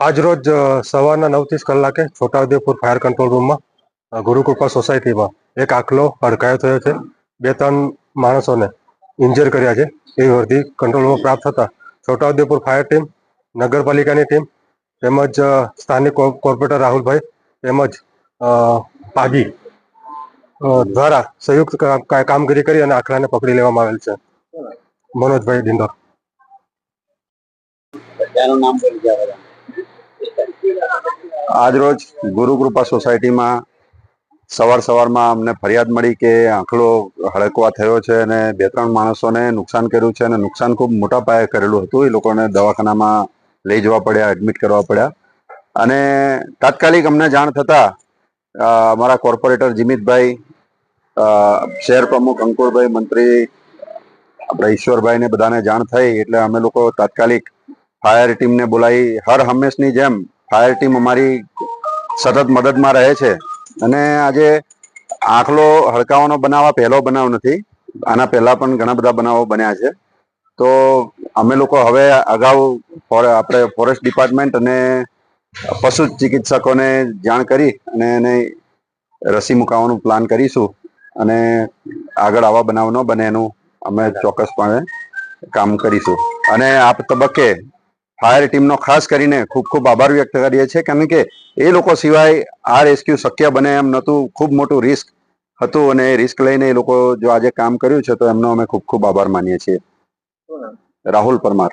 આજરોજ સવારના 9:30 કલાકે છોટાઉદેપુર ફાયર કંટ્રોલ રૂમમાં ગુરુકૃપા સોસાયટીમાં એક આખલો હડકાયો થયો છે. 2-3 માણસોને ઇન્જર કર્યા છે એવી વર્દી કંટ્રોલ રૂમમાં પ્રાપ્ત થતા છોટાઉદેપુર ફાયર ટીમ, નગરપાલિકાની ટીમ તેમજ સ્થાનિક કોર્પોરેટર રાહુલભાઈ તેમજ પાજી દ્વારા સંયુક્ત કામગીરી કરી અને આખલાને પકડી લેવામાં આવેલ છે. મનોજભાઈ ડિંડોર. આજરોજ ગુરુકૃપા સોસાયટીમાં સવારમાં અમને ફરિયાદ મળી કે આંખલો હડકવા થયો છે અને 2-3 માણસોને નુકસાન કર્યું છે અને નુકસાન ખૂબ મોટા પાયે કરેલું હતું. એ લોકોને દવાખાનામાં લઈ જવા પડ્યા, એડમિટ કરવા પડ્યા અને તાત્કાલિક અમને જાણ થતા અમારા કોર્પોરેટર જીમિતભાઈ, શહેર પ્રમુખ અંકુરભાઈ, મંત્રી આપણા ઈશ્વરભાઈને બધાને જાણ થઈ એટલે અમે લોકો તાત્કાલિક ફાયર ટીમને બોલાવી. હર હંમેશની જેમ ફાયર ટીમ અમારી સતત મદદમાં રહે છે અને આજે આંખલો હડકાવાનો બનાવ પહેલો બનાવ નથી. આના પહેલા પણ ઘણા બધા બનાવો બન્યા છે. તો અમે લોકો હવે અગાઉ આપણે ફોરેસ્ટ ડિપાર્ટમેન્ટ અને પશુ ચિકિત્સકોને જાણ કરી અને એને રસી મુકાવવાનું પ્લાન કરીશું અને આગળ આવા બનાવ ન બને એનું અમે ચોક્કસપણે કામ કરીશું. અને આ તબક્કે ફાયર ટીમનો ખાસ કરીને ખૂબ ખૂબ આભાર વ્યક્ત કરીએ છીએ, કારણ કે એ લોકો સિવાય આ રેસ્ક્યુ શક્ય બને એમ નહોતું. ખૂબ મોટું રિસ્ક હતું અને એ રિસ્ક લઈને એ લોકો જો આજે કામ કર્યું છે તો એમનો અમે ખૂબ ખૂબ આભાર માનીએ છીએ. રાહુલ પરમાર.